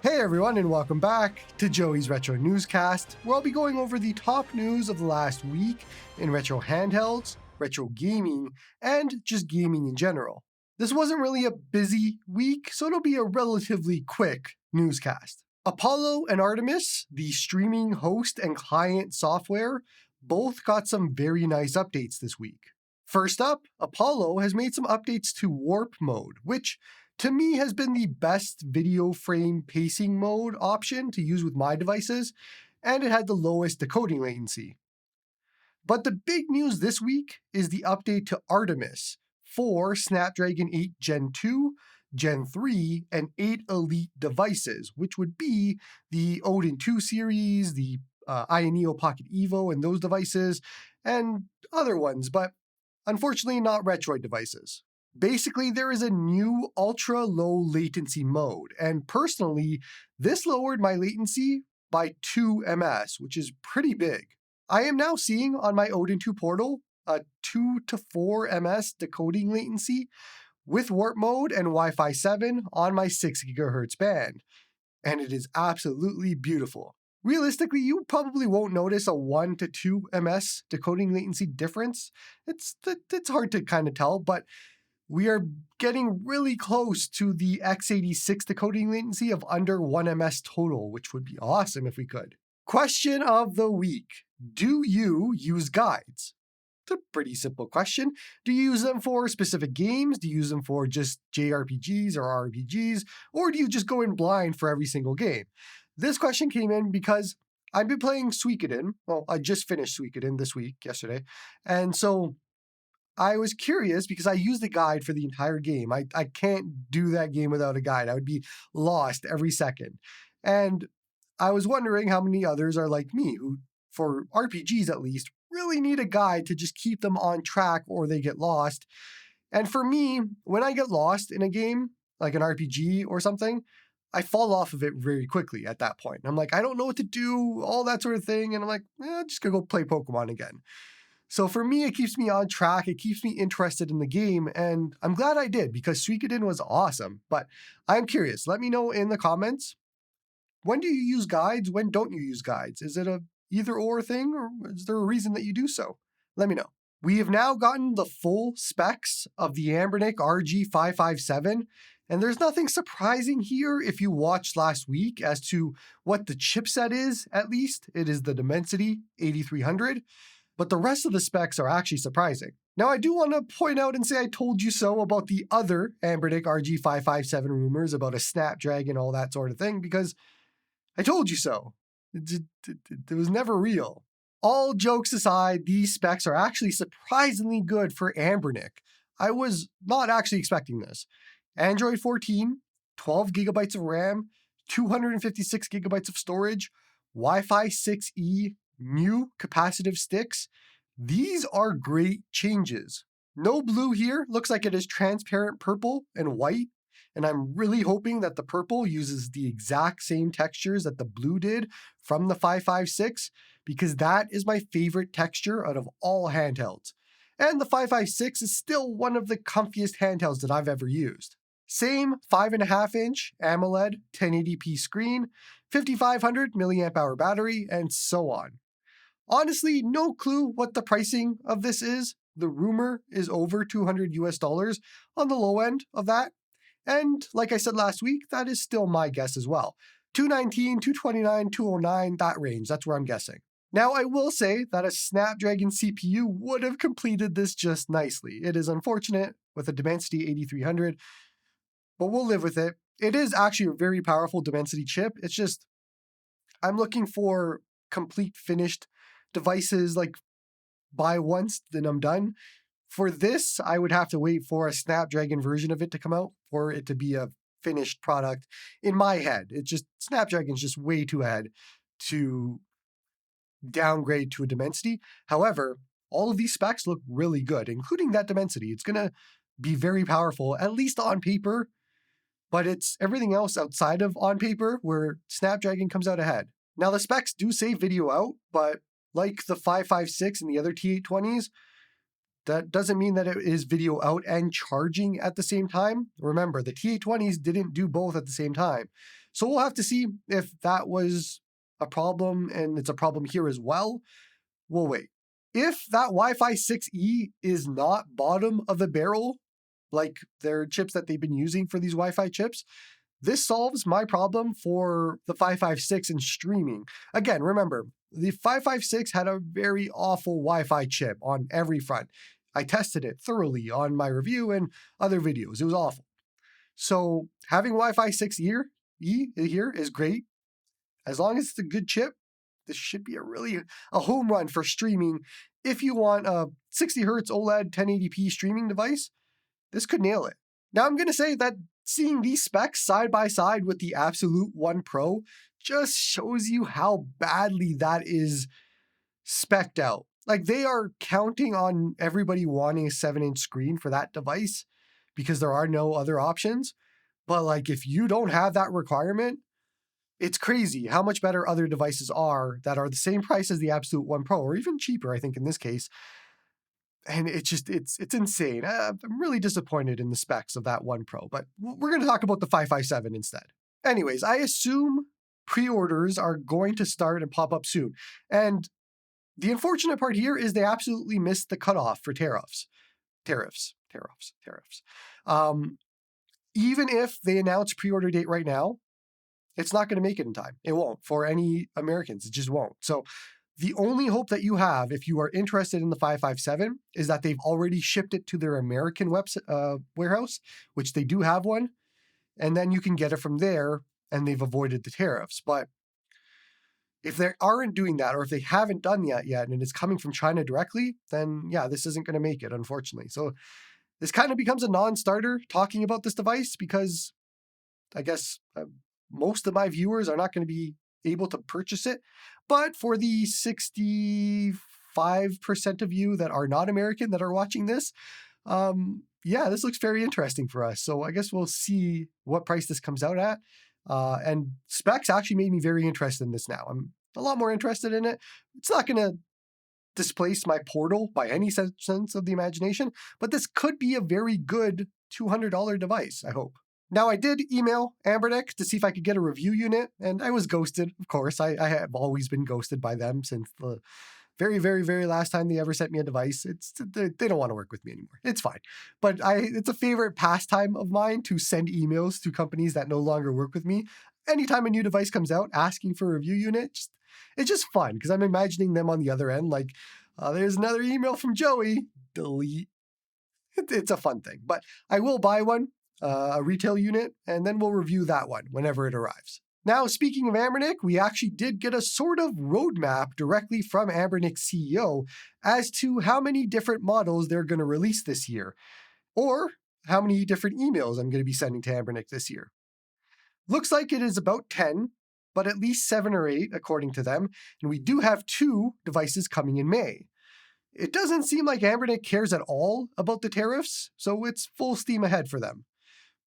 Hey everyone, and welcome back to Joey's Retro Newscast, where I'll be going over the top news of the last week in retro handhelds, retro gaming, and just gaming in general. This wasn't really a busy week, so it'll be a relatively quick newscast. Apollo and Artemis, the streaming host and client software, both got some very nice updates this week. First up, Apollo has made some updates to Warp Mode, which to me has been the best video frame pacing mode option to use with my devices, and it had the lowest decoding latency. But the big news this week is the update to Artemis for Snapdragon 8 Gen 2, Gen 3, and 8 Elite devices, which would be the Odin 2 series, the Ioneo Pocket Evo, and those devices, and other ones, but unfortunately not Retroid devices. Basically, there is a new ultra low latency mode, and personally, this lowered my latency by 2 ms, which is pretty big. I am now seeing on my Odin 2 portal a 2 to 4 ms decoding latency with warp mode and Wi-Fi 7 on my 6 GHz band, and it is absolutely beautiful. Realistically, you probably won't notice a 1 to 2 ms decoding latency difference. It's hard to kind of tell, but we are getting really close to the x86 decoding latency of under 1 ms total, which would be awesome if we could. Question of the week. Do you use guides? It's a pretty simple question. Do you use them for specific games? Do you use them for just JRPGs or RPGs? Or do you just go in blind for every single game? This question came in because I've been playing Suikoden. Well, I just finished Suikoden this week, yesterday. And so I was curious because I used the guide for the entire game. I can't do that game without a guide. I would be lost every second. And I was wondering how many others are like me, who, for RPGs at least, really need a guide to just keep them on track or they get lost. And for me, when I get lost in a game, like an RPG or something, I fall off of it very quickly at that point. I'm like, I don't know what to do, all that sort of thing. And I'm like, just gonna go play Pokemon again. So for me, it keeps me on track, it keeps me interested in the game, and I'm glad I did because Suikoden was awesome. But I'm curious, let me know in the comments, when do you use guides? When don't you use guides? Is it a either or thing, or is there a reason that you do so? Let me know. We have now gotten the full specs of the Anbernic RG557, and there's nothing surprising here if you watched last week as to what the chipset is, at least. It is the Dimensity 8300. But the rest of the specs are actually surprising. Now, I do want to point out and say I told you so about the other Anbernic RG557 rumors about a Snapdragon, all that sort of thing, because I told you so. It was never real. All jokes aside, these specs are actually surprisingly good for Anbernic. I was not actually expecting this. Android 14, 12 gigabytes of RAM, 256 gigabytes of storage, Wi-Fi 6E, Miyoo capacitive sticks. These are great changes. No blue here, looks like it is transparent purple and white, and I'm really hoping that the purple uses the exact same textures that the blue did from the 556, because that is my favorite texture out of all handhelds. And the 556 is still one of the comfiest handhelds that I've ever used. Same 5.5-inch AMOLED 1080p screen, 5500 milliamp hour battery, and so on. Honestly, no clue what the pricing of this is. The rumor is over $200 US on the low end of that. And like I said last week, that is still my guess as well. 219, 229, 209, that range, that's where I'm guessing. Now, I will say that a Snapdragon CPU would have completed this just nicely. It is unfortunate with a Dimensity 8300, but we'll live with it. It is actually a very powerful Dimensity chip. It's just, I'm looking for complete finished devices, like buy once, then I'm done. For this, I would have to wait for a Snapdragon version of it to come out for it to be a finished product in my head. It's just, Snapdragon's just way too ahead to downgrade to a Dimensity. However, all of these specs look really good, including that Dimensity. It's gonna be very powerful, at least on paper, but it's everything else outside of on paper where Snapdragon comes out ahead. Now, the specs do say video out, but like the 556 and the other T820s, that doesn't mean that it is video out and charging at the same time. Remember, the T820s didn't do both at the same time. So we'll have to see if that was a problem and it's a problem here as well. We'll wait. If that Wi-Fi 6E is not bottom of the barrel, like their chips that they've been using for these Wi-Fi chips, this solves my problem for the 556 in streaming. Again, remember, the 556 had a very awful Wi-Fi chip on every front. I tested it thoroughly on my review and other videos. It was awful. So having Wi-Fi 6 here is great. As long as it's a good chip, this should be a home run for streaming. If you want a 60 hertz OLED 1080p streaming device, this could nail it. Now I'm going to say that seeing these specs side by side with the Absolute One Pro just shows you how badly that is spec'd out. Like, they are counting on everybody wanting a 7-inch screen for that device because there are no other options. But like, if you don't have that requirement, it's crazy how much better other devices are that are the same price as the Absolute One Pro, or even cheaper, I think, in this case. And it's insane. I'm really disappointed in the specs of that One Pro, but we're going to talk about the 557 instead. Anyways, I assume pre-orders are going to start and pop up soon. And the unfortunate part here is they absolutely missed the cutoff for tariffs. Even if they announce pre-order date right now, it's not going to make it in time. It won't for any Americans. It just won't. So the only hope that you have if you are interested in the 557 is that they've already shipped it to their American warehouse, which they do have one, and then you can get it from there and they've avoided the tariffs. But if they aren't doing that, or if they haven't done that yet and it's coming from China directly, then yeah, this isn't going to make it, unfortunately. So this kind of becomes a non-starter talking about this device because I guess most of my viewers are not going to be able to purchase it. But for the 65% of you that are not American that are watching this, yeah, this looks very interesting for us. So I guess we'll see what price this comes out at. And specs actually made me very interested in this now. I'm a lot more interested in it. It's not going to displace my Portal by any sense of the imagination, but this could be a very good $200 device, I hope. Now, I did email Anbernic to see if I could get a review unit, and I was ghosted, of course. I have always been ghosted by them since the very, very, very last time they ever sent me a device. They don't want to work with me anymore. It's fine. But it's a favorite pastime of mine to send emails to companies that no longer work with me. Anytime a new device comes out, asking for a review unit, it's just fun because I'm imagining them on the other end like, there's another email from Joey, delete. It's a fun thing. But I will buy one, a retail unit, and then we'll review that one whenever it arrives. Now, speaking of Anbernic, we actually did get a sort of roadmap directly from Anbernic's CEO as to how many different models they're going to release this year, or how many different emails I'm going to be sending to Anbernic this year. Looks like it is about 10, but at least 7 or 8, according to them, and we do have 2 devices coming in May. It doesn't seem like Anbernic cares at all about the tariffs, so it's full steam ahead for them.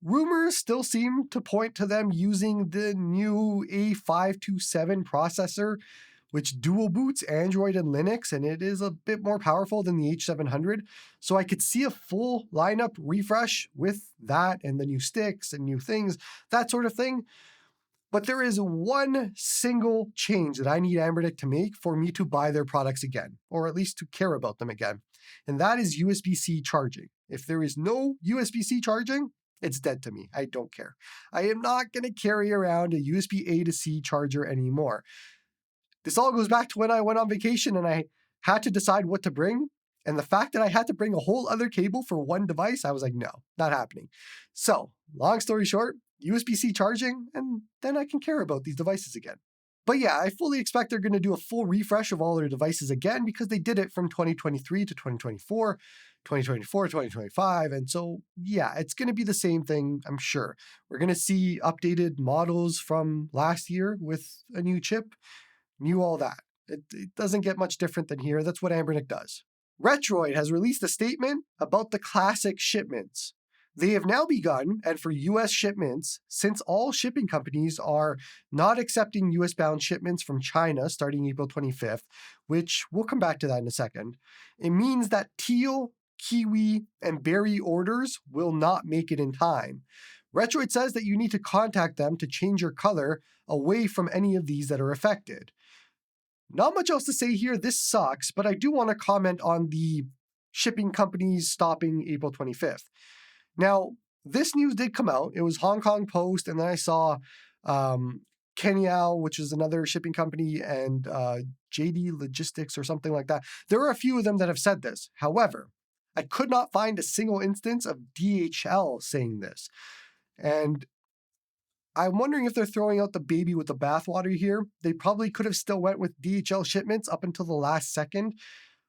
Rumors still seem to point to them using the new A527 processor, which dual boots Android and Linux, and it is a bit more powerful than the H700. So I could see a full lineup refresh with that and the new sticks and new things, that sort of thing. But there is one single change that I need Anbernic to make for me to buy their products again, or at least to care about them again. And that is USB-C charging. If there is no USB-C charging, it's dead to me. I don't care. I am not going to carry around a USB A to C charger anymore. This all goes back to when I went on vacation and I had to decide what to bring. And the fact that I had to bring a whole other cable for one device, I was like, no, not happening. So, long story short, USB-C charging, and then I can care about these devices again. But yeah, I fully expect they're going to do a full refresh of all their devices again because they did it from 2023 to 2024, 2024 to 2025. And so, yeah, it's going to be the same thing, I'm sure. We're going to see updated models from last year with a new chip, new all that. It doesn't get much different than here. That's what Anbernic does. Retroid has released a statement about the classic shipments. They have now begun, and for US shipments, since all shipping companies are not accepting US-bound shipments from China starting April 25th, which we'll come back to that in a second, it means that teal, kiwi, and berry orders will not make it in time. Retroid says that you need to contact them to change your color away from any of these that are affected. Not much else to say here, this sucks, but I do want to comment on the shipping companies stopping April 25th. Now, this news did come out. It was Hong Kong Post, and then I saw Kenyao, which is another shipping company, and JD Logistics or something like that. There are a few of them that have said this. However, I could not find a single instance of DHL saying this. And I'm wondering if they're throwing out the baby with the bathwater here. They probably could have still went with DHL shipments up until the last second,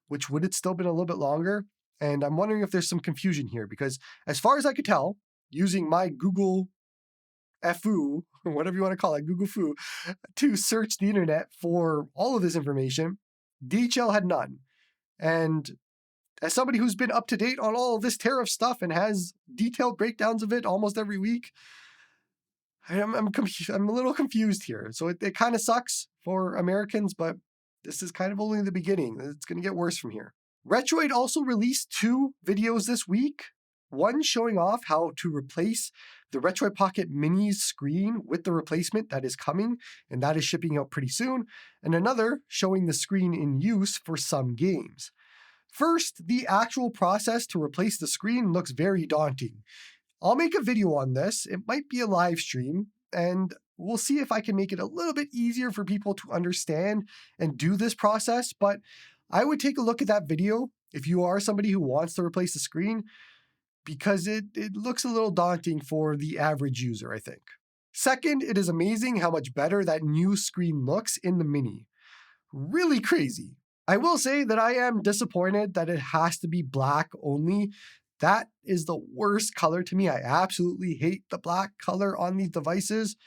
which would have still been a little bit longer. And I'm wondering if there's some confusion here because as far as I could tell, using my Google FU, or whatever you want to call it, Google Foo, to search the internet for all of this information, DHL had none. And as somebody who's been up to date on all of this tariff stuff and has detailed breakdowns of it almost every week, I'm a little confused here. So it kind of sucks for Americans, but this is kind of only the beginning. It's going to get worse from here. Retroid also released 2 videos this week. One showing off how to replace the Retroid Pocket Mini's screen with the replacement that is coming, and that is shipping out pretty soon. And another showing the screen in use for some games. First, the actual process to replace the screen looks very daunting. I'll make a video on this. It might be a live stream, and we'll see if I can make it a little bit easier for people to understand and do this process, but I would take a look at that video if you are somebody who wants to replace the screen, because it looks a little daunting for the average user, I think. Second, it is amazing how much better that new screen looks in the Mini. Really crazy. I will say that I am disappointed that it has to be black only. That is the worst color to me. I absolutely hate the black color on these devices,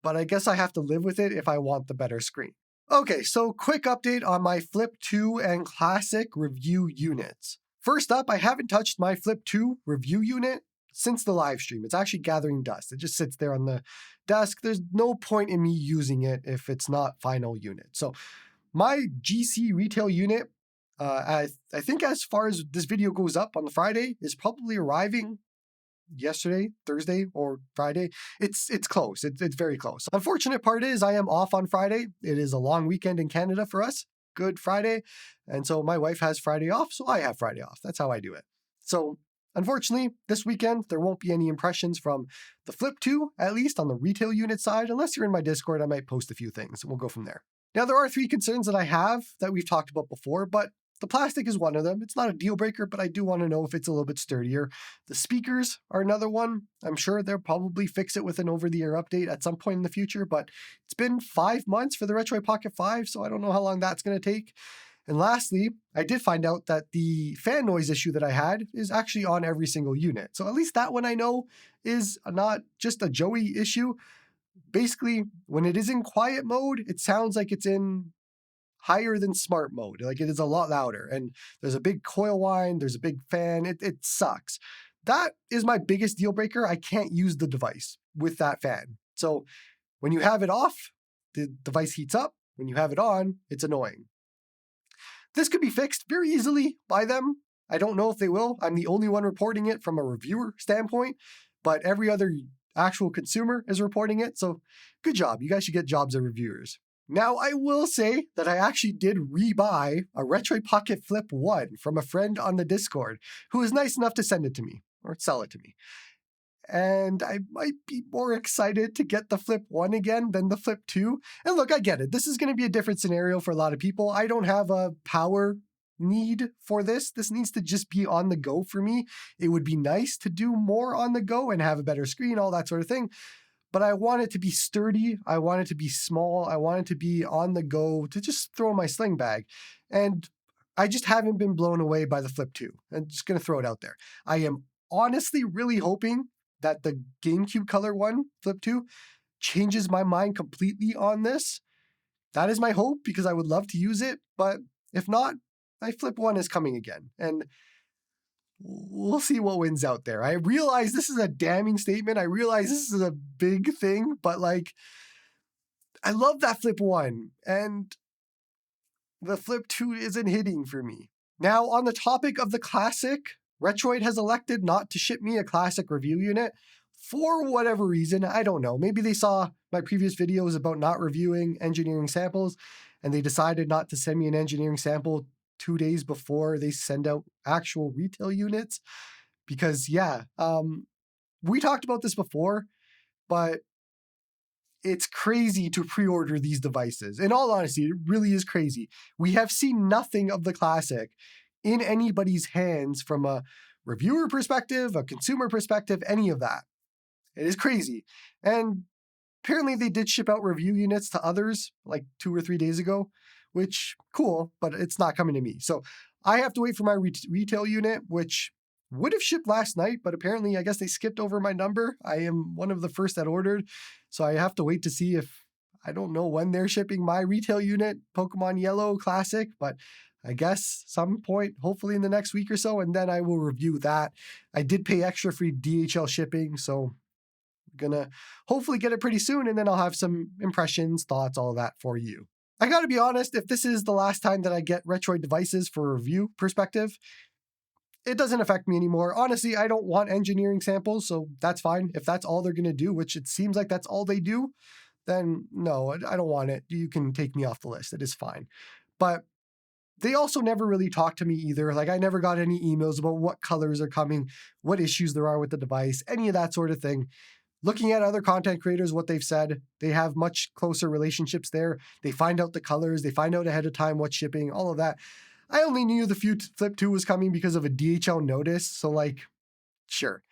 but I guess I have to live with it if I want the better screen. Okay, so quick update on my Flip 2 and Classic review units. First up, I haven't touched my Flip 2 review unit since the live stream. It's actually gathering dust. It just sits there on the desk. There's no point in me using it if it's not final unit. So my GC retail unit, I think as far as this video goes up on the Friday, is probably arriving yesterday, Thursday, or Friday. It's close. It's very close. Unfortunate part is I am off on Friday. It is a long weekend in Canada for us, Good Friday. And so my wife has Friday off, so I have Friday off. That's how I do it. So unfortunately, this weekend, there won't be any impressions from the Flip 2, at least on the retail unit side. Unless you're in my Discord, I might post a few things, and we'll go from there. Now, there are 3 concerns that I have that we've talked about before, but the plastic is one of them. It's not a deal breaker, but I do want to know if it's a little bit sturdier. The speakers are another one. I'm sure they'll probably fix it with an over-the-air update at some point in the future, but it's been 5 months for the Retroid Pocket 5, so I don't know how long that's going to take. And lastly, I did find out that the fan noise issue that I had is actually on every single unit. So at least that one I know is not just a Joey issue. Basically, when it is in quiet mode, it sounds like it's in higher than smart mode. Like it is a lot louder, and there's a big coil whine, there's a big fan. It sucks. That is my biggest deal breaker. I can't use the device with that fan. So when you have it off, the device heats up. When you have it on, it's annoying. This could be fixed very easily by them. I don't know if they will. I'm the only one reporting it from a reviewer standpoint, but every other actual consumer is reporting it. So good job. You guys should get jobs as reviewers. Now, I will say that I actually did rebuy a Retroid Pocket Flip 1 from a friend on the Discord who was nice enough to send it to me, or sell it to me. And I might be more excited to get the Flip 1 again than the Flip 2. And look, I get it. This is going to be a different scenario for a lot of people. I don't have a power need for this. This needs to just be on the go for me. It would be nice to do more on the go and have a better screen, all that sort of thing. But I want it to be sturdy. I want it to be small. I want it to be on the go to just throw in my sling bag. And I just haven't been blown away by the Flip 2. I'm just going to throw it out there. I am honestly really hoping that the GameCube Color one, Flip 2, changes my mind completely on this. That is my hope because I would love to use it. But if not, my Flip 1 is coming again. And we'll see what wins out there. I realize this is a damning statement. I realize this is a big thing, but like, I love that Flip 1, and the Flip 2 isn't hitting for me. Now, on the topic of the Classic, Retroid has elected not to ship me a Classic review unit for whatever reason, I don't know. Maybe they saw my previous videos about not reviewing engineering samples and they decided not to send me an engineering sample 2 days before they send out actual retail units. Because we talked about this before, but it's crazy to pre-order these devices. In all honesty, it really is crazy. We have seen nothing of the Classic in anybody's hands from a reviewer perspective, a consumer perspective, any of that. It is crazy. And apparently they did ship out review units to others like 2 or 3 days ago, which cool, but it's not coming to me. So I have to wait for my retail unit, which would have shipped last night, but apparently I guess they skipped over my number. I am one of the first that ordered. So I have to wait to see if, I don't know when they're shipping my retail unit, Pokemon Yellow Classic, but I guess some point, hopefully in the next week or so, and then I will review that. I did pay extra for DHL shipping, so gonna hopefully get it pretty soon, and then I'll have some impressions, thoughts, all that for you. I gotta be honest, if this is the last time that I get Retroid devices for a review perspective, it doesn't affect me anymore. Honestly, I don't want engineering samples, so that's fine. If that's all they're gonna do, which it seems like that's all they do, then no, I don't want it. You can take me off the list. It is fine. But they also never really talked to me either. Like I never got any emails about what colors are coming, what issues there are with the device, any of that sort of thing. Looking at other content creators, what they've said, they have much closer relationships there. They find out the colors, they find out ahead of time what's shipping, all of that. I only knew the Flip 2 was coming because of a DHL notice. So like, sure,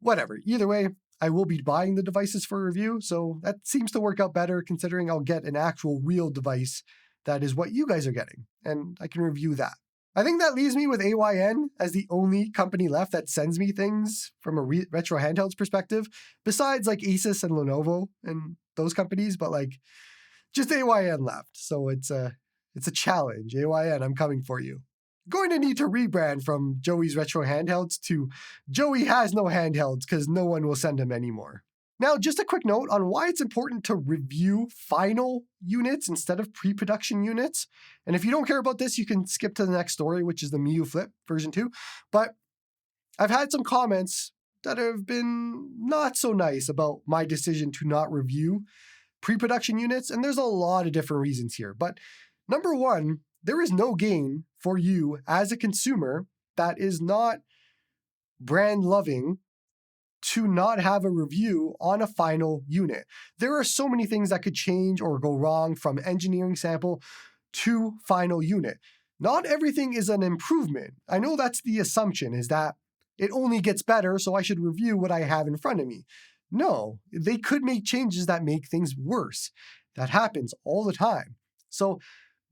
whatever. Either way, I will be buying the devices for review. So that seems to work out better considering I'll get an actual real device that is what you guys are getting. And I can review that. I think that leaves me with AYN as the only company left that sends me things from a retro handhelds perspective, besides like Asus and Lenovo and those companies, but like just AYN left. So it's a challenge. AYN, I'm coming for you. Going to need to rebrand from Joey's Retro Handhelds to Joey has no handhelds because no one will send him anymore. Now, just a quick note on why it's important to review final units instead of pre-production units. And if you don't care about this, you can skip to the next story, which is the Miyoo Flip version 2. But I've had some comments that have been not so nice about my decision to not review pre-production units. And there's a lot of different reasons here. But number one, there is no gain for you as a consumer that is not brand loving to not have a review on a final unit. There are so many things that could change or go wrong from engineering sample to final unit. Not everything is an improvement. I know that's the assumption, is that it only gets better, so I should review what I have in front of me. No, they could make changes that make things worse. That happens all the time. So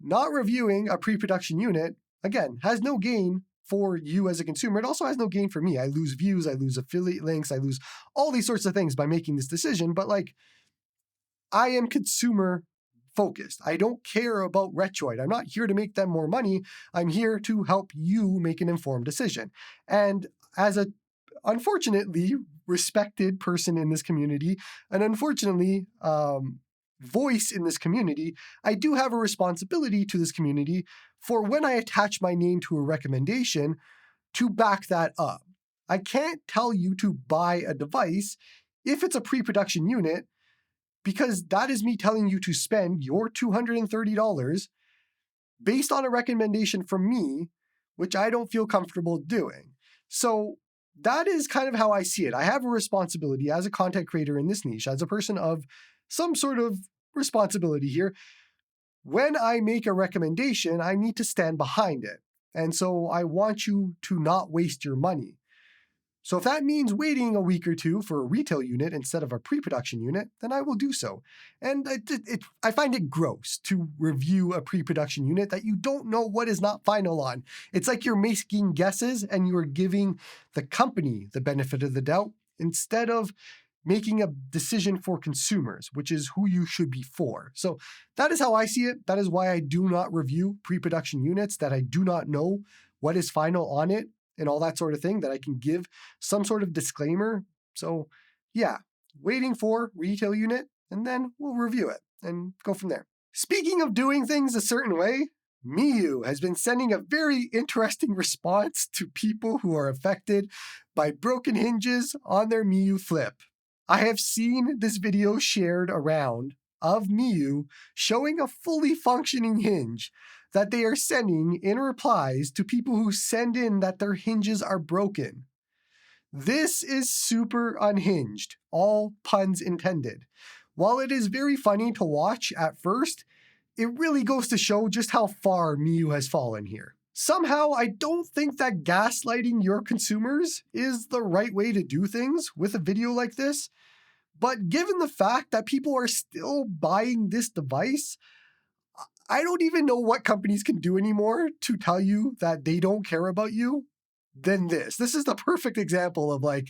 not reviewing a pre-production unit, again, has no gain for you as a consumer. It also has no gain for me. I lose views, I lose affiliate links, I lose all these sorts of things by making this decision. But like, I am consumer focused. I don't care about Retroid. I'm not here to make them more money. I'm here to help you make an informed decision. And as a unfortunately respected person in this community, and unfortunately voice in this community, I do have a responsibility to this community for when I attach my name to a recommendation to back that up. I can't tell you to buy a device if it's a pre-production unit, because that is me telling you to spend your $230 based on a recommendation from me, which I don't feel comfortable doing. So that is kind of how I see it. I have a responsibility as a content creator in this niche, as a person of some sort of responsibility here. When I make a recommendation, I need to stand behind it. And so I want you to not waste your money. So if that means waiting a week or two for a retail unit instead of a pre-production unit, then I will do so. And I find it gross to review a pre-production unit that you don't know what is not final on. It's like you're making guesses and you are giving the company the benefit of the doubt instead of making a decision for consumers, which is who you should be for. So that is how I see it. That is why I do not review pre-production units that I do not know what is final on it and all that sort of thing, that I can give some sort of disclaimer. So yeah, waiting for retail unit, and then we'll review it and go from there. Speaking of doing things a certain way, Miyoo has been sending a very interesting response to people who are affected by broken hinges on their Miyoo Flip. I have seen this video shared around of Miyoo showing a fully functioning hinge that they are sending in replies to people who send in that their hinges are broken. This is super unhinged, all puns intended. While it is very funny to watch at first, it really goes to show just how far Miyoo has fallen here. Somehow, I don't think that gaslighting your consumers is the right way to do things with a video like this. But given the fact that people are still buying this device, I don't even know what companies can do anymore to tell you that they don't care about you than this. This is the perfect example of like,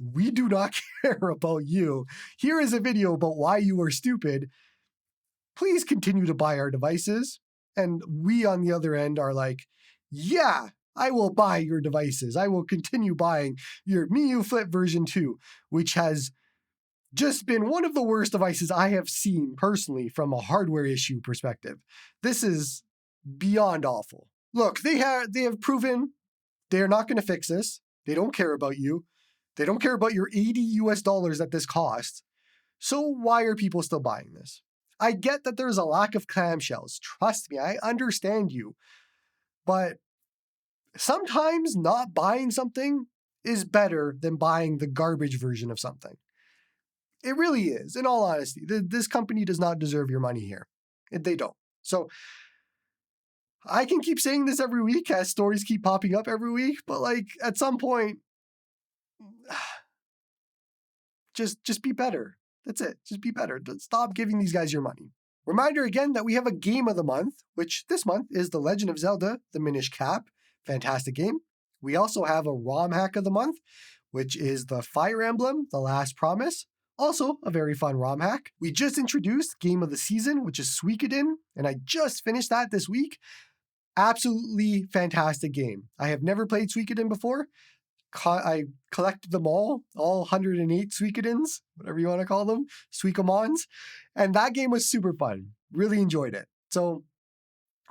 we do not care about you. Here is a video about why you are stupid. Please continue to buy our devices. And we on the other end are like, yeah, I will buy your devices. I will continue buying your Miyoo Flip version 2, which has just been one of the worst devices I have seen personally from a hardware issue perspective. This is beyond awful. Look, they have proven they're not going to fix this. They don't care about you. They don't care about your $80 that this costs. So why are people still buying this? I get that there's a lack of clamshells. Trust me, I understand you. But sometimes not buying something is better than buying the garbage version of something. It really is, in all honesty. This company does not deserve your money here. They don't. So I can keep saying this every week as stories keep popping up every week, but like at some point, just be better. That's it. Just be better. Stop giving these guys your money. Reminder again that we have a game of the month, which this month is The Legend of Zelda, The Minish Cap. Fantastic game. We also have a ROM hack of the month, which is the Fire Emblem, The Last Promise. Also a very fun ROM hack. We just introduced Game of the Season, which is Suikoden, and I just finished that this week. Absolutely fantastic game. I have never played Suikoden before. I collected them all 108 Suikodens, whatever you want to call them, Suikomons, and that game was super fun. Really enjoyed it. So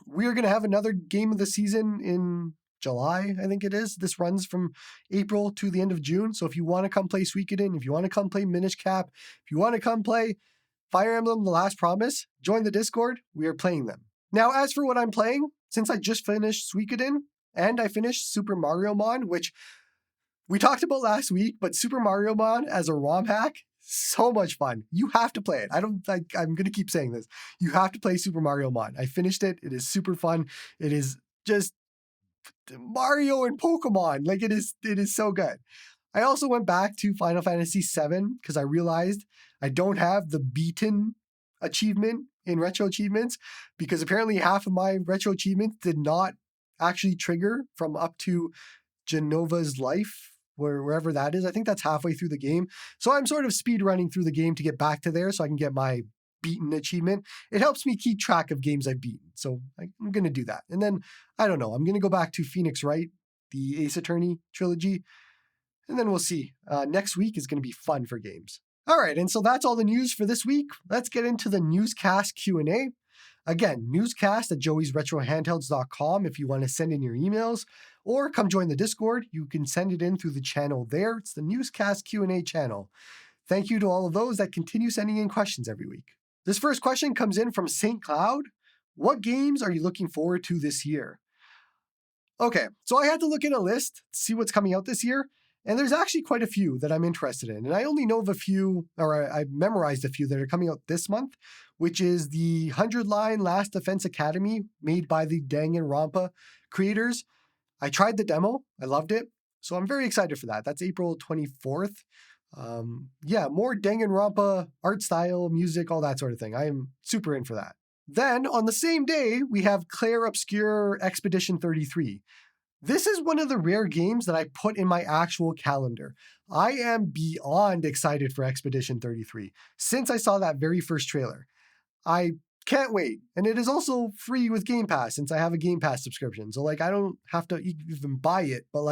we're going to have another Game of the Season in July, I think it is. This runs from April to the end of June. So if you want to come play Suikoden, if you want to come play Minish Cap, if you want to come play Fire Emblem The Last Promise, join the Discord. We are playing them. Now, as for what I'm playing, since I just finished Suikoden and I finished Super Mario Mon, which we talked about last week, but Super Mario Mon as a ROM hack, so much fun. You have to play it. I'm going to keep saying this. You have to play Super Mario Mon. I finished it. It is super fun. It is just Mario and Pokemon. Like it is so good. I also went back to Final Fantasy VII because I realized I don't have the beaten achievement in Retro Achievements because apparently half of my Retro Achievements did not actually trigger from up to Genova's life, wherever that is. I think that's halfway through the game. So I'm sort of speed running through the game to get back to there so I can get my beaten achievement. It helps me keep track of games I've beaten. So I'm going to do that. And then, I don't know, I'm going to go back to Phoenix Wright, the Ace Attorney trilogy. And then we'll see. Next week is going to be fun for games. All right, and so that's all the news for this week. Let's get into the Newscast Q&A. Again, newscast at joeysretrohandhelds.com if you want to send in your emails, or come join the Discord. You can send it in through the channel there. It's the Newscast Q&A channel. Thank you to all of those that continue sending in questions every week. This first question comes in from St. Cloud. What games are you looking forward to this year? Okay, so I had to look at a list to see what's coming out this year, and there's actually quite a few that I'm interested in. And I only know of a few, or I've memorized a few that are coming out this month, which is the 100-line Last Defense Academy made by the Danganronpa creators. I tried the demo. I loved it. So I'm very excited for that. That's April 24th. More Danganronpa art style, music, all that sort of thing. I am super in for that. Then on the same day, we have Claire Obscure Expedition 33. This is one of the rare games that I put in my actual calendar. I am beyond excited for Expedition 33 since I saw that very first trailer. I can't wait. And it is also free with Game Pass since I have a Game Pass subscription. So I don't have to even buy it, but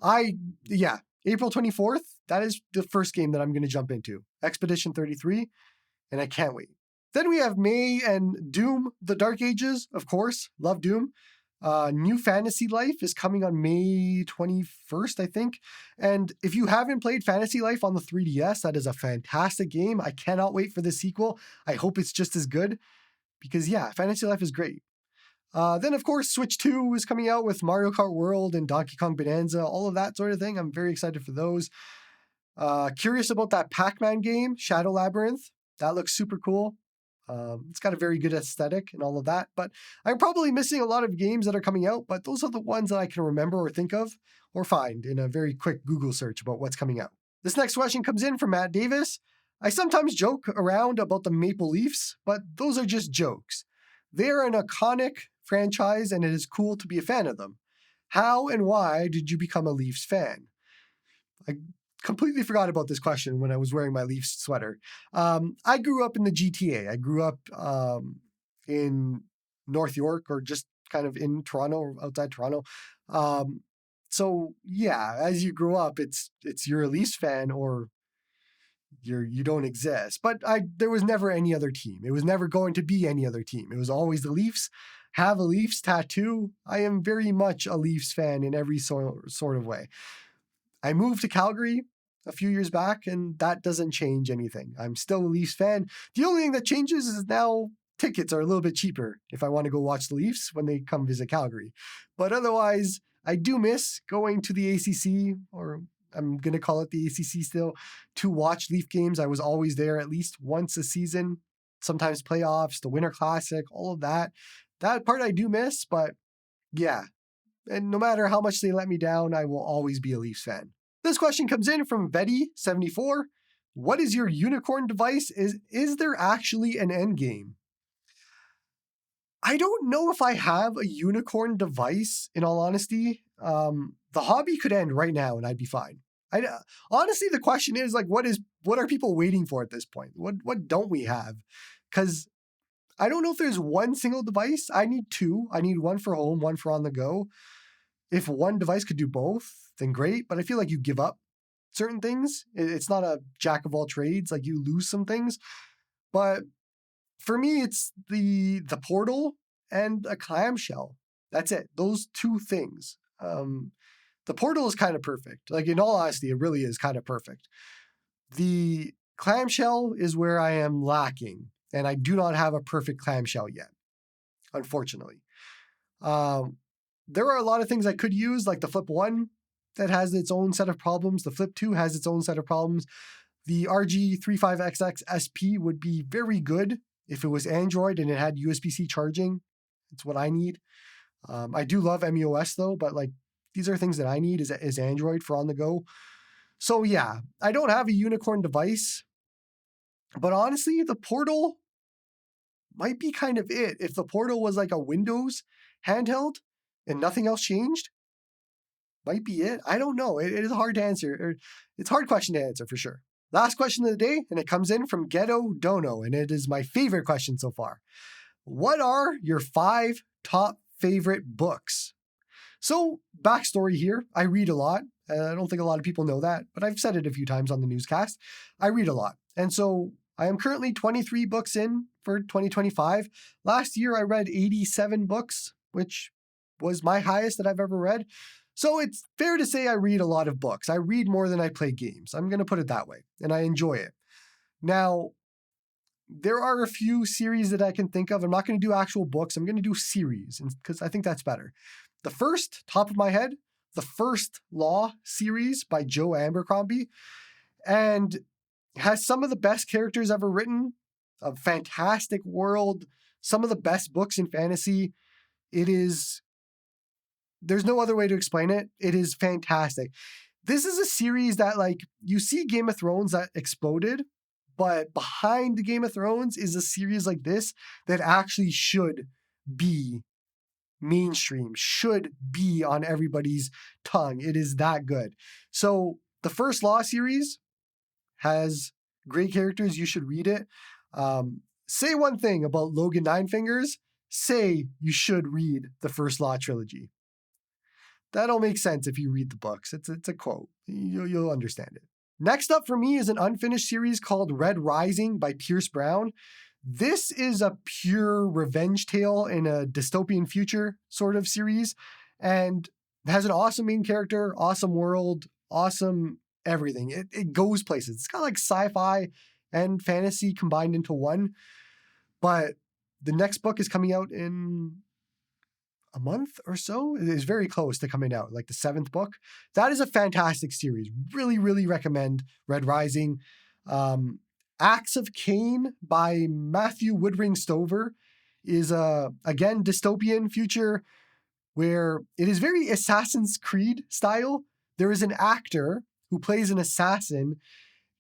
April 24th, that is the first game that I'm going to jump into. Expedition 33, and I can't wait. Then we have May and Doom, The Dark Ages, of course. Love Doom. New Fantasy Life is coming on May 21st, I think. And if you haven't played Fantasy Life on the 3DS, that is a fantastic game. I cannot wait for the sequel. I hope it's just as good because, yeah, Fantasy Life is great. Then, of course, Switch 2 is coming out with Mario Kart World and Donkey Kong Bonanza, all of that sort of thing. I'm very excited for those. Curious about that Pac-Man game, Shadow Labyrinth. That looks super cool. It's got a very good aesthetic and all of that, but I'm probably missing a lot of games that are coming out, but those are the ones that I can remember or think of or find in a very quick Google search about what's coming out. This next question comes in from Matt Davis. I sometimes joke around about the Maple Leafs, but those are just jokes. They are an iconic franchise and it is cool to be a fan of them. How and why did you become a Leafs fan? I completely forgot about this question when I was wearing my Leafs sweater. I grew up in the GTA. I grew up in North York, or just kind of in Toronto, or outside Toronto. So yeah, as you grow up, it's you're a Leafs fan or you don't exist. But there was never any other team. It was never going to be any other team. It was always the Leafs. Have a Leafs tattoo. I am very much a Leafs fan in every sort of way. I moved to Calgary a few years back, and that doesn't change anything. I'm still a Leafs fan. The only thing that changes is now tickets are a little bit cheaper if I want to go watch the Leafs when they come visit Calgary. But otherwise, I do miss going to the ACC, or I'm going to call it the ACC still, to watch Leaf games. I was always there at least once a season, sometimes playoffs, the Winter Classic, all of that. That part I do miss, but yeah. And no matter how much they let me down, I will always be a Leafs fan. This question comes in from Vetty74. What is your unicorn device? Is there actually an end game? I don't know if I have a unicorn device, in all honesty. The hobby could end right now and I'd be fine. Honestly, the question is like, what are people waiting for at this point? What don't we have? Because I don't know if there's one single device. I need two. I need one for home, one for on the go. If one device could do both, then great. But I feel like you give up certain things. It's not a jack of all trades. Like you lose some things. But for me, it's the portal and a clamshell. That's it. Those two things. The portal is kind of perfect. Like in all honesty, it really is kind of perfect. The clamshell is where I am lacking. And I do not have a perfect clamshell yet, unfortunately. There are a lot of things I could use, like the Flip 1 that has its own set of problems. The Flip 2 has its own set of problems. The RG557 SP would be very good if it was Android and it had USB-C charging. It's what I need. I do love MEOS though, but like these are things that I need is Android for on the go. So yeah, I don't have a unicorn device, but honestly, the portal might be kind of it. If the portal was like a Windows handheld and nothing else changed, might be it. I don't know. It is hard to answer. It's a hard question to answer for sure. Last question of the day, and it comes in from Ghetto Dono, and it is my favorite question so far. What are your 5 top favorite books? So, backstory here, I read a lot. I don't think a lot of people know that, but I've said it a few times on the newscast. I read a lot. And so I am currently 23 books in for 2025. Last year, I read 87 books, which was my highest that I've ever read. So it's fair to say I read a lot of books. I read more than I play games. I'm going to put it that way, and I enjoy it. Now, there are a few series that I can think of. I'm not going to do actual books. I'm going to do series because I think that's better. The first, top of my head, the First Law series by Joe Abercrombie, and has some of the best characters ever written, a fantastic world, some of the best books in fantasy. There's no other way to explain it. It is fantastic. This is a series that, like, you see Game of Thrones that exploded, but behind the Game of Thrones is a series like this that actually should be mainstream, should be on everybody's tongue. It is that good. So the First Law series has great characters. You should read it. Say one thing about Logan Ninefingers. Say you should read the First Law trilogy. That'll make sense if you read the books. It's a quote. You'll understand it. Next up for me is an unfinished series called Red Rising by Pierce Brown. This is a pure revenge tale in a dystopian future sort of series, and has an awesome main character, awesome world, awesome everything. It goes places. It's kind of like sci-fi and fantasy combined into one. But the next book is coming out in a month or so. It is very close to coming out, like the 7th book. That is a fantastic series. Really, really recommend Red Rising. Acts of Cain by Matthew Woodring Stover is again, dystopian future where it is very Assassin's Creed style. There is an actor who plays an assassin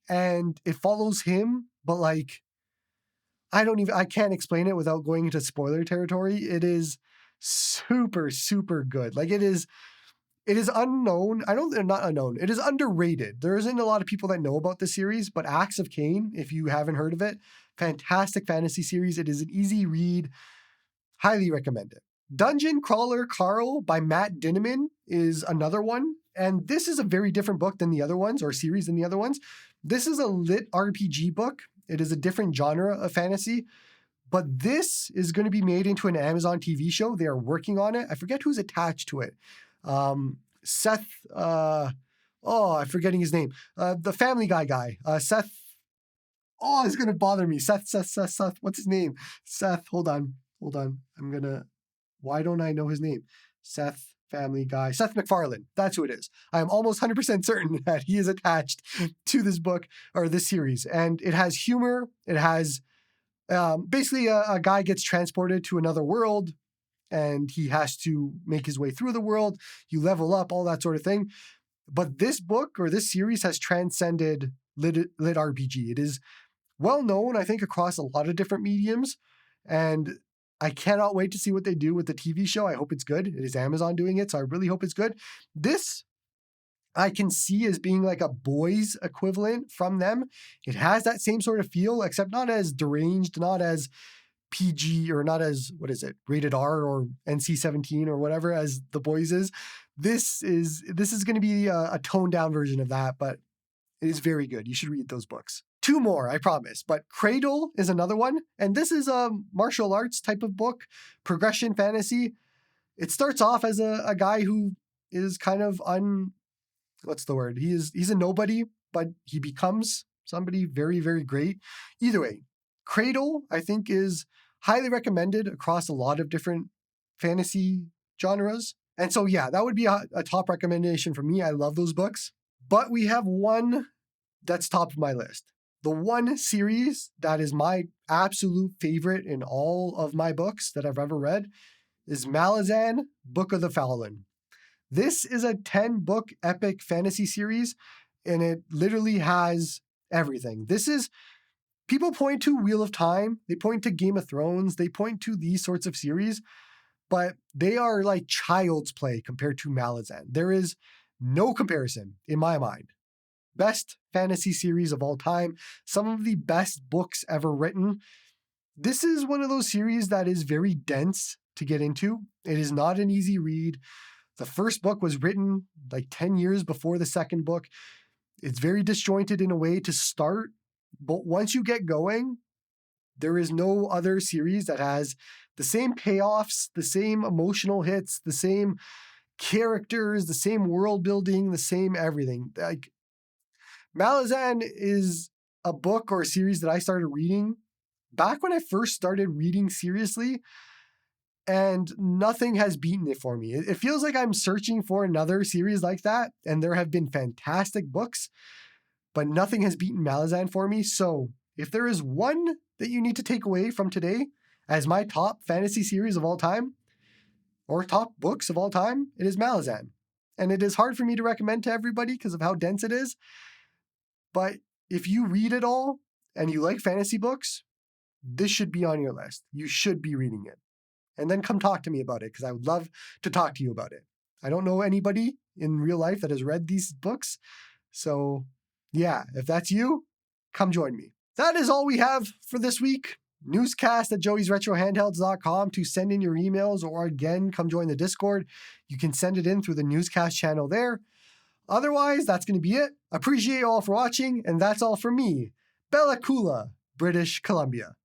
and it follows him, but like, I can't explain it without going into spoiler territory. It is super, super good. Like it is unknown. Not unknown. It is underrated. There isn't a lot of people that know about the series, but Acts of Cain, if you haven't heard of it, fantastic fantasy series. It is an easy read. Highly recommend it. Dungeon Crawler Carl by Matt Dinneman is another one. And this is a very different book than the other ones, or series than the other ones. This is a lit RPG book. It is a different genre of fantasy. But this is going to be made into an Amazon TV show. They are working on it. I forget who's attached to it. Seth, I'm forgetting his name. The Family Guy guy. Seth, it's going to bother me. Seth, what's his name? Seth, hold on. Why don't I know his name? Seth, Family Guy. Seth MacFarlane. That's who it is. I am almost 100% certain that he is attached to this book or this series. And it has humor. It has basically a guy gets transported to another world and he has to make his way through the world. You level up, all that sort of thing. But this book or this series has transcended lit RPG. It is well known, I think, across a lot of different mediums. And I cannot wait to see what they do with the TV show. I hope it's good. It is Amazon doing it, so I really hope it's good. This I can see as being like a boys equivalent from them. It has that same sort of feel, except not as deranged, not as PG, or not as, rated R or NC-17 or whatever as The Boys is. This is going to be a toned down version of that, but it is very good. You should read those books. 2 more, I promise. But Cradle is another one. And this is a martial arts type of book, progression fantasy. It starts off as a guy who is kind of he's a nobody, but he becomes somebody very, very great. Either way, Cradle, I think, is highly recommended across a lot of different fantasy genres. And so, yeah, that would be a top recommendation for me. I love those books. But we have one that's top of my list. The one series that is my absolute favorite in all of my books that I've ever read is Malazan, Book of the Fallen. This is a 10-book epic fantasy series, and it literally has everything. People point to Wheel of Time, they point to Game of Thrones, they point to these sorts of series, but they are like child's play compared to Malazan. There is no comparison in my mind. Best fantasy series of all time, some of the best books ever written. This is one of those series that is very dense to get into. It is not an easy read. The first book was written like 10 years before the second book. It's very disjointed in a way to start, but once you get going, there is no other series that has the same payoffs, the same emotional hits, the same characters, the same world building, the same everything. Like, Malazan is a book or a series that I started reading back when I first started reading seriously, and nothing has beaten it for me. It feels like I'm searching for another series like that, and there have been fantastic books, but nothing has beaten Malazan for me. So if there is one that you need to take away from today as my top fantasy series of all time, or top books of all time, it is Malazan. And it is hard for me to recommend to everybody because of how dense it is. But if you read it all and you like fantasy books, this should be on your list. You should be reading it. And then come talk to me about it, because I would love to talk to you about it. I don't know anybody in real life that has read these books. So yeah, if that's you, come join me. That is all we have for this week. Newscast at joeysretrohandhelds.com to send in your emails, or again, come join the Discord. You can send it in through the Newscast channel there. Otherwise, that's going to be it. Appreciate you all for watching, and that's all from me, Bella Coola, British Columbia.